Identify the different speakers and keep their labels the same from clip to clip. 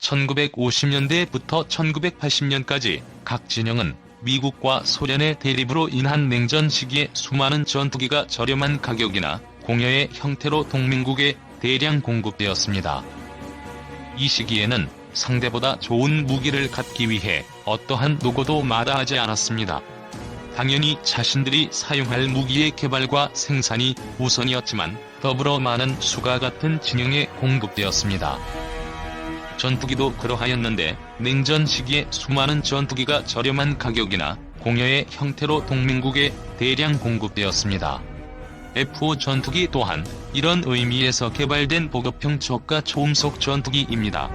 Speaker 1: 1950년대부터 1980년까지 각 진영은 미국과 소련의 대립으로 인한 냉전 시기에 수많은 전투기가 저렴한 가격이나 공여의 형태로 동맹국에 대량 공급되었습니다. 이 시기에는 상대보다 좋은 무기를 갖기 위해 어떠한 노고도 마다하지 않았습니다. 당연히 자신들이 사용할 무기의 개발과 생산이 우선이었지만 더불어 많은 수가 같은 진영에 공급되었습니다. 전투기도 그러하였는데 냉전 시기에 수많은 전투기가 저렴한 가격이나 공여의 형태로 동맹국에 대량 공급되었습니다. F-5 전투기 또한 이런 의미에서 개발된 보급형 저가 초음속 전투기입니다.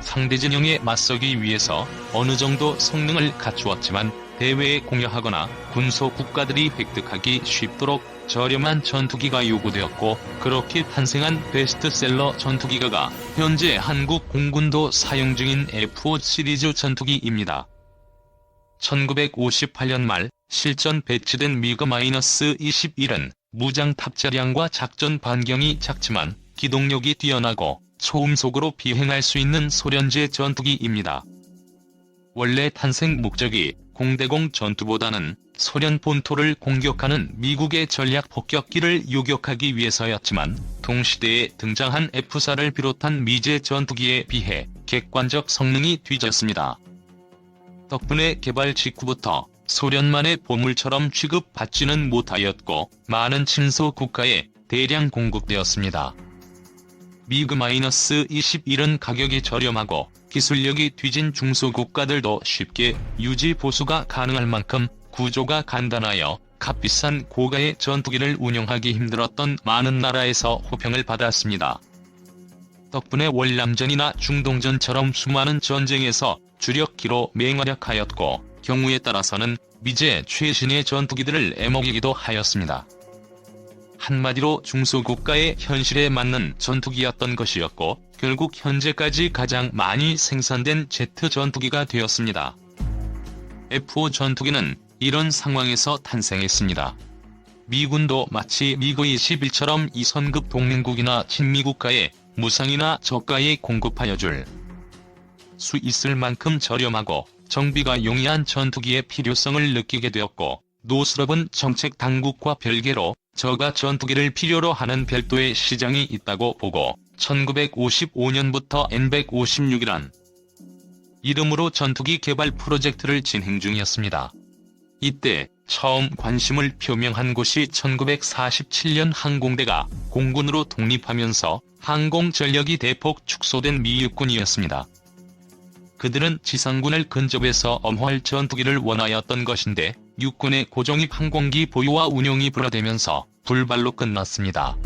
Speaker 1: 상대 진영에 맞서기 위해서 어느 정도 성능을 갖추었지만 대외에 공여하거나 군소 국가들이 획득하기 쉽도록 저렴한 전투기가 요구되었고, 그렇게 탄생한 베스트셀러 전투기가 현재 한국 공군도 사용 중인 F-5 시리즈 전투기입니다. 1958년 말 실전 배치된 미그-21은 무장 탑재량과 작전 반경이 작지만 기동력이 뛰어나고 초음속으로 비행할 수 있는 소련제 전투기입니다. 원래 탄생 목적이 공대공 전투보다는 소련 본토를 공격하는 미국의 전략 폭격기를 요격하기 위해서였지만, 동시대에 등장한 F-4를 비롯한 미제 전투기에 비해 객관적 성능이 뒤졌습니다. 덕분에 개발 직후부터 소련만의 보물처럼 취급받지는 못하였고 많은 친소 국가에 대량 공급되었습니다. 미그-21은 가격이 저렴하고 기술력이 뒤진 중소국가들도 쉽게 유지 보수가 가능할 만큼 구조가 간단하여 값비싼 고가의 전투기를 운용하기 힘들었던 많은 나라에서 호평을 받았습니다. 덕분에 월남전이나 중동전처럼 수많은 전쟁에서 주력기로 맹활약하였고, 경우에 따라서는 미제 최신의 전투기들을 애먹이기도 하였습니다. 한마디로 중소국가의 현실에 맞는 전투기였던 것이었고, 결국 현재까지 가장 많이 생산된 제트 전투기가 되었습니다. F-5 전투기는 이런 상황에서 탄생했습니다. 미군도 마치 미그-21처럼 2선급 동맹국이나 친미국가에 무상이나 저가에 공급하여 줄 수 있을 만큼 저렴하고 정비가 용이한 전투기의 필요성을 느끼게 되었고, 노스럽은 정책 당국과 별개로 저가 전투기를 필요로 하는 별도의 시장이 있다고 보고 1955년부터 N-156이란 이름으로 전투기 개발 프로젝트를 진행 중이었습니다. 이때 처음 관심을 표명한 곳이 1947년 항공대가 공군으로 독립하면서 항공전력이 대폭 축소된 미 육군이었습니다. 그들은 지상군을 근접해서 엄호할 전투기를 원하였던 것인데 육군의 고정입 항공기 보유와 운용이 불화되면서 불발로 끝났습니다.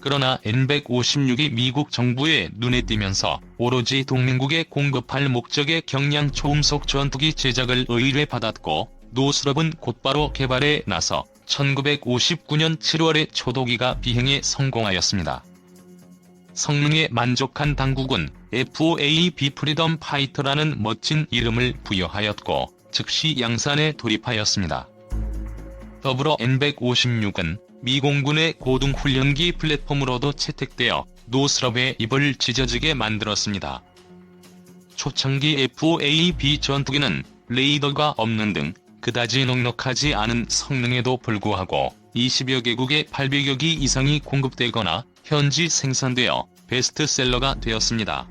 Speaker 1: 그러나 N-156이 미국 정부의 눈에 띄면서 오로지 동맹국에 공급할 목적의 경량 초음속 전투기 제작을 의뢰받았고, 노스럽은 곧바로 개발에 나서 1959년 7월에 초도기가 비행에 성공하였습니다. 성능에 만족한 당국은 F-5AB 프리덤 파이터라는 멋진 이름을 부여하였고 즉시 양산에 돌입하였습니다. 더불어 N-156은 미 공군의 고등훈련기 플랫폼으로도 채택되어 노스럽의 입을 찢어지게 만들었습니다. 초창기 F-5AB 전투기는 레이더가 없는 등 그다지 넉넉하지 않은 성능에도 불구하고 20여 개국에 800여 기 이상이 공급되거나 현지 생산되어 베스트셀러가 되었습니다.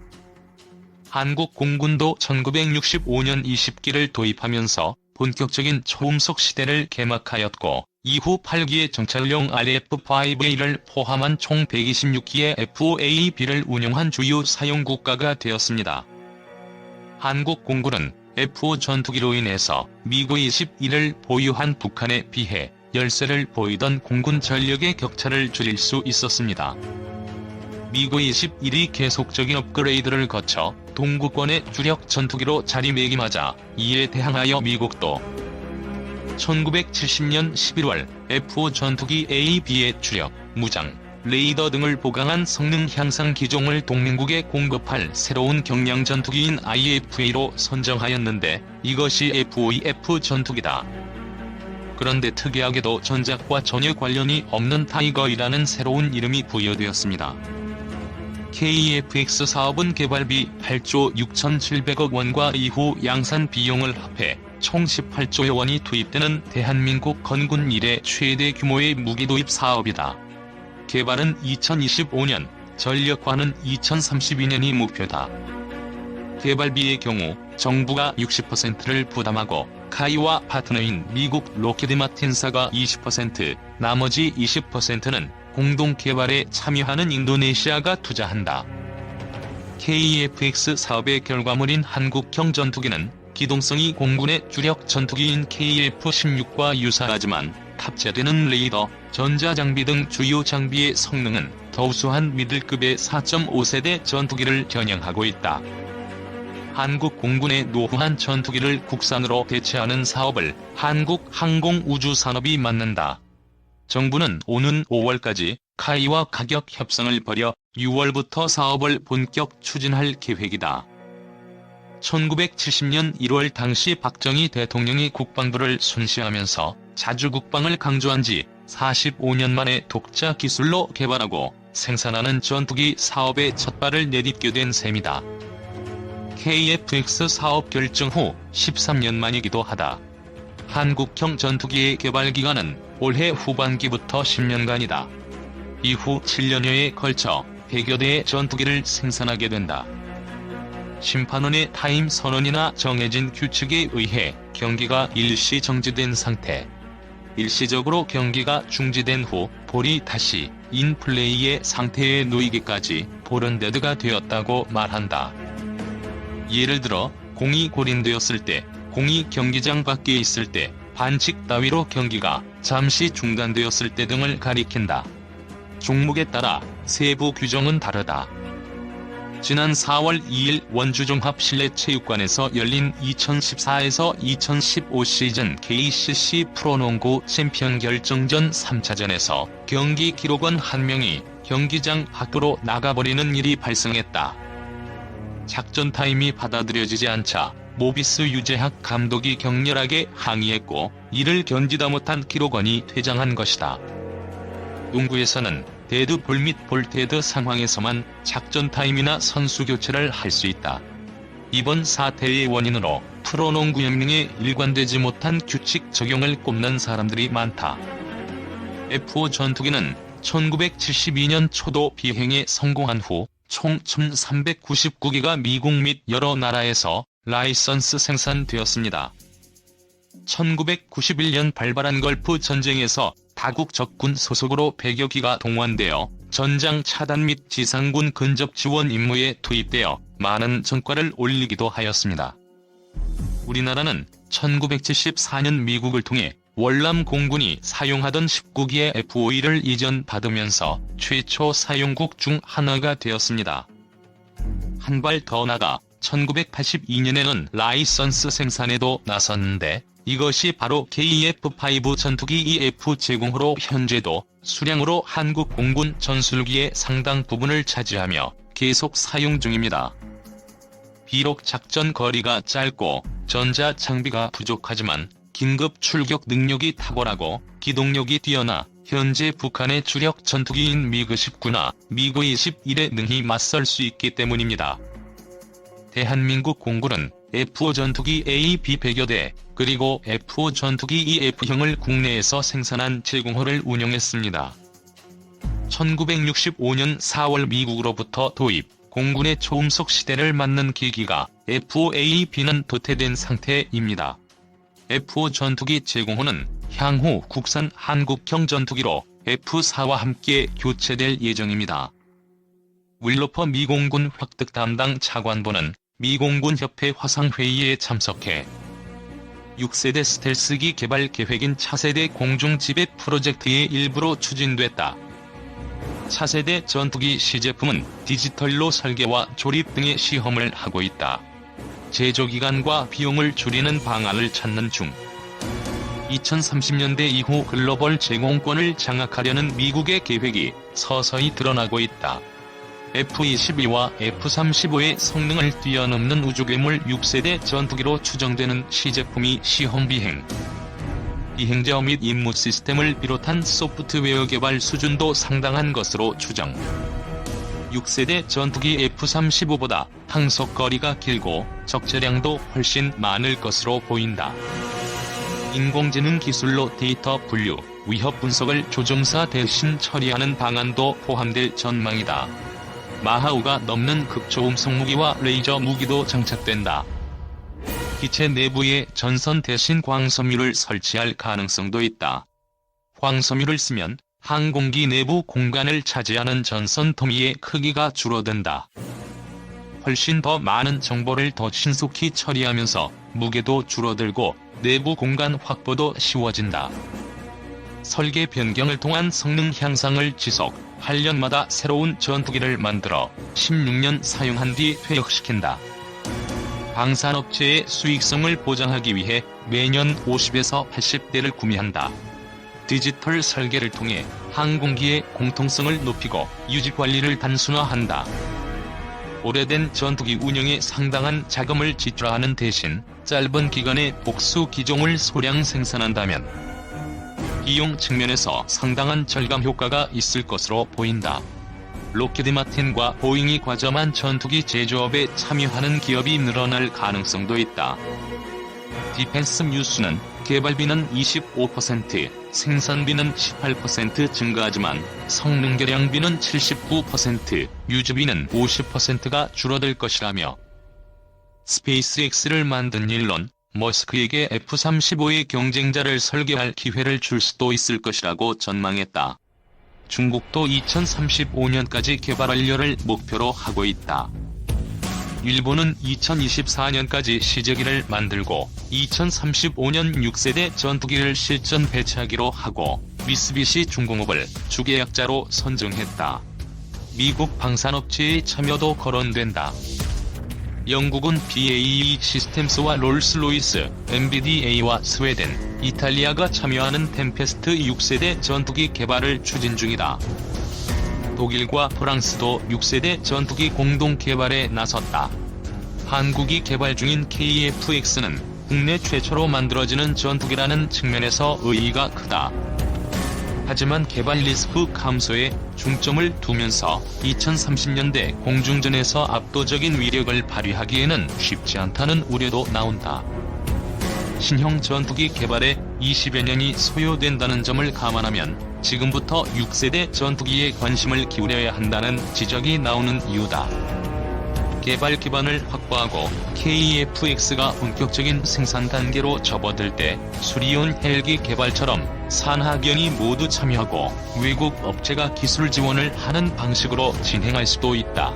Speaker 1: 한국 공군도 1965년 20기를 도입하면서 본격적인 초음속 시대를 개막하였고, 이후 8기의 정찰용 RF-5A를 포함한 총 126기의 F-5AB를 운용한 주요 사용국가가 되었습니다. 한국 공군은 F-5 전투기로 인해서 미그-21을 보유한 북한에 비해 열세를 보이던 공군 전력의 격차를 줄일 수 있었습니다. 미그-21이 계속적인 업그레이드를 거쳐 동구권의 주력 전투기로 자리매김하자 이에 대항하여 미국도 1970년 11월 F-5 전투기 A-B의 주력, 무장, 레이더 등을 보강한 성능 향상 기종을 동맹국에 공급할 새로운 경량 전투기인 IFA로 선정하였는데, 이것이 F-5EF 전투기다. 그런데 특이하게도 전작과 전혀 관련이 없는 타이거이라는 새로운 이름이 부여되었습니다. KF-X 사업은 개발비 8조 6,700억 원과 이후 양산 비용을 합해 총 18조 원이 투입되는 대한민국 건군 이래 최대 규모의 무기 도입 사업이다. 개발은 2025년, 전력화는 2032년이 목표다. 개발비의 경우 정부가 60%를 부담하고 카이와 파트너인 미국 록히드 마틴사가 20%, 나머지 20%는 공동 개발에 참여하는 인도네시아가 투자한다. KF-X 사업의 결과물인 한국형 전투기는 기동성이 공군의 주력 전투기인 KF-16과 유사하지만 탑재되는 레이더, 전자장비 등 주요 장비의 성능은 더 우수한 미들급의 4.5세대 전투기를 겨냥하고 있다. 한국 공군의 노후한 전투기를 국산으로 대체하는 사업을 한국항공우주산업이 맡는다. 정부는 오는 5월까지 카이와 가격 협상을 벌여 6월부터 사업을 본격 추진할 계획이다. 1970년 1월 당시 박정희 대통령이 국방부를 순시하면서 자주 국방을 강조한 지 45년 만에 독자 기술로 개발하고 생산하는 전투기 사업에 첫발을 내딛게 된 셈이다. KF-X 사업 결정 후 13년 만이기도 하다. 한국형 전투기의 개발 기간은 올해 후반기부터 10년간이다. 이후 7년여에 걸쳐 100여 대의 전투기를 생산하게 된다. 심판원의 타임 선언이나 정해진 규칙에 의해 경기가 일시 정지된 상태. 일시적으로 경기가 중지된 후 볼이 다시 인플레이의 상태에 놓이기까지 볼은 데드가 되었다고 말한다. 예를 들어 공이 골인되었을 때, 공이 경기장 밖에 있을 때, 반칙 따위로 경기가 잠시 중단되었을 때 등을 가리킨다. 종목에 따라 세부 규정은 다르다. 지난 4월 2일 원주종합실내체육관에서 열린 2014에서 2015 시즌 KCC 프로농구 챔피언 결정전 3차전에서 경기 기록원 한 명이 경기장 밖으로 나가버리는 일이 발생했다. 작전 타임이 받아들여지지 않자 모비스 유재학 감독이 격렬하게 항의했고 이를 견디다 못한 기록원이 퇴장한 것이다. 농구에서는 데드볼 및 볼테드 상황에서만 작전 타임이나 선수 교체를 할 수 있다. 이번 사태의 원인으로 프로농구연맹에 일관되지 못한 규칙 적용을 꼽는 사람들이 많다. F-5 전투기는 1972년 초도 비행에 성공한 후 총 1399기가 미국 및 여러 나라에서 라이선스 생산되었습니다. 1991년 발발한 걸프 전쟁에서 다국 적군 소속으로 100여 기가 동원되어 전장 차단 및 지상군 근접 지원 임무에 투입되어 많은 성과를 올리기도 하였습니다. 우리나라는 1974년 미국을 통해 월남 공군이 사용하던 19기의 F-5를 이전받으면서 최초 사용국 중 하나가 되었습니다. 한 발 더 나가 1982년에는 라이선스 생산에도 나섰는데 이것이 바로 KF-5 전투기 EF 제공으로 현재도 수량으로 한국 공군 전술기의 상당 부분을 차지하며 계속 사용 중입니다. 비록 작전 거리가 짧고 전자 장비가 부족하지만 긴급 출격 능력이 탁월하고 기동력이 뛰어나 현재 북한의 주력 전투기인 미그-19나 미그-21에 능히 맞설 수 있기 때문입니다. 대한민국 공군은 F-5 전투기 A-B 100여 대, 그리고 F-5 전투기 EF형을 국내에서 생산한 제공호를 운영했습니다. 1965년 4월 미국으로부터 도입, 공군의 초음속 시대를 맞는 기기가 F-5A-B는 도태된 상태입니다. F-5 전투기 제공호는 향후 국산 한국형 전투기로 F-4와 함께 교체될 예정입니다. 윌로퍼 미공군 획득 담당 차관보는 미공군협회 화상회의에 참석해 6세대 스텔스기 개발 계획인 차세대 공중지배 프로젝트의 일부로 추진됐다. 차세대 전투기 시제품은 디지털로 설계와 조립 등의 시험을 하고 있다. 제조기간과 비용을 줄이는 방안을 찾는 중. 2030년대 이후 글로벌 제공권을 장악하려는 미국의 계획이 서서히 드러나고 있다. F-22와 F-35의 성능을 뛰어넘는 우주괴물 6세대 전투기로 추정되는 시제품이 시험 비행, 비행자 및 임무 시스템을 비롯한 소프트웨어 개발 수준도 상당한 것으로 추정. 6세대 전투기 F-35보다 항속거리가 길고 적재량도 훨씬 많을 것으로 보인다. 인공지능 기술로 데이터 분류, 위협 분석을 조종사 대신 처리하는 방안도 포함될 전망이다. 마하우가 넘는 극초음속 무기와 레이저 무기도 장착된다. 기체 내부에 전선 대신 광섬유를 설치할 가능성도 있다. 광섬유를 쓰면 항공기 내부 공간을 차지하는 전선 더미의 크기가 줄어든다. 훨씬 더 많은 정보를 더 신속히 처리하면서 무게도 줄어들고 내부 공간 확보도 쉬워진다. 설계 변경을 통한 성능 향상을 지속, 8년마다 새로운 전투기를 만들어 16년 사용한 뒤 퇴역시킨다. 방산업체의 수익성을 보장하기 위해 매년 50에서 80대를 구매한다. 디지털 설계를 통해 항공기의 공통성을 높이고 유지관리를 단순화한다. 오래된 전투기 운영에 상당한 자금을 지출하는 대신 짧은 기간에 복수 기종을 소량 생산한다면 비용 측면에서 상당한 절감 효과가 있을 것으로 보인다. 록히드 마틴과 보잉이 과점한 전투기 제조업에 참여하는 기업이 늘어날 가능성도 있다. 디펜스 뉴스는 개발비는 25%, 생산비는 18% 증가하지만 성능 개량비는 79%, 유지비는 50%가 줄어들 것이라며 스페이스X를 만든 일론 머스크에게 F-35의 경쟁자를 설계할 기회를 줄 수도 있을 것이라고 전망했다. 중국도 2035년까지 개발 완료를 목표로 하고 있다. 일본은 2024년까지 시제기를 만들고 2035년 6세대 전투기를 실전 배치하기로 하고 미쓰비시 중공업을 주계약자로 선정했다. 미국 방산업체의 참여도 거론된다. 영국은 BAE 시스템스와 롤스로이스, MBDA와 스웨덴, 이탈리아가 참여하는 템페스트 6세대 전투기 개발을 추진 중이다. 독일과 프랑스도 6세대 전투기 공동 개발에 나섰다. 한국이 개발 중인 KF-X는 국내 최초로 만들어지는 전투기라는 측면에서 의의가 크다. 하지만 개발 리스크 감소에 중점을 두면서 2030년대 공중전에서 압도적인 위력을 발휘하기에는 쉽지 않다는 우려도 나온다. 신형 전투기 개발에 20여 년이 소요된다는 점을 감안하면 지금부터 6세대 전투기에 관심을 기울여야 한다는 지적이 나오는 이유다. 개발 기반을 확보하고 KF-X가 본격적인 생산 단계로 접어들 때 수리온 헬기 개발처럼 산하견이 모두 참여하고 외국 업체가 기술 지원을 하는 방식으로 진행할 수도 있다.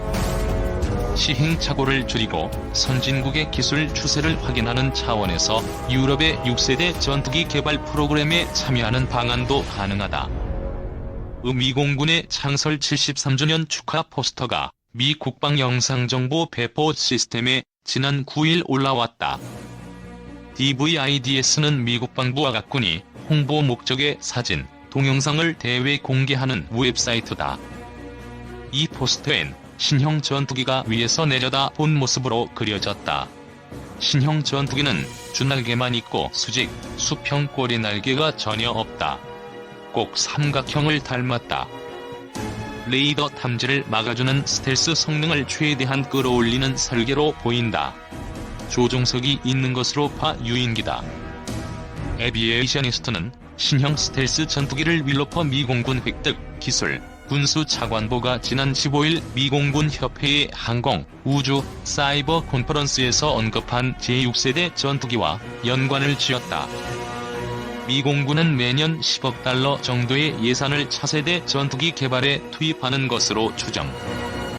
Speaker 1: 시행착오를 줄이고 선진국의 기술 추세를 확인하는 차원에서 유럽의 6세대 전투기 개발 프로그램에 참여하는 방안도 가능하다. 미공군의 창설 73주년 축하 포스터가 미 국방영상정보 배포 시스템에 지난 9일 올라왔다. DVIDS는 미 국방부와 각군이 홍보 목적의 사진, 동영상을 대외 공개하는 웹사이트다. 이 포스터엔 신형 전투기가 위에서 내려다 본 모습으로 그려졌다. 신형 전투기는 주날개만 있고 수직, 수평 꼬리 날개가 전혀 없다. 꼭 삼각형을 닮았다. 레이더 탐지를 막아주는 스텔스 성능을 최대한 끌어올리는 설계로 보인다. 조종석이 있는 것으로 봐 유인기다. 에비에이셔니스트는 신형 스텔스 전투기를 윌로퍼 미공군 획득 기술 군수 차관보가 지난 15일 미공군 협회의 항공, 우주, 사이버 컨퍼런스에서 언급한 제6세대 전투기와 연관을 지었다. 미공군은 매년 10억 달러 정도의 예산을 차세대 전투기 개발에 투입하는 것으로 추정.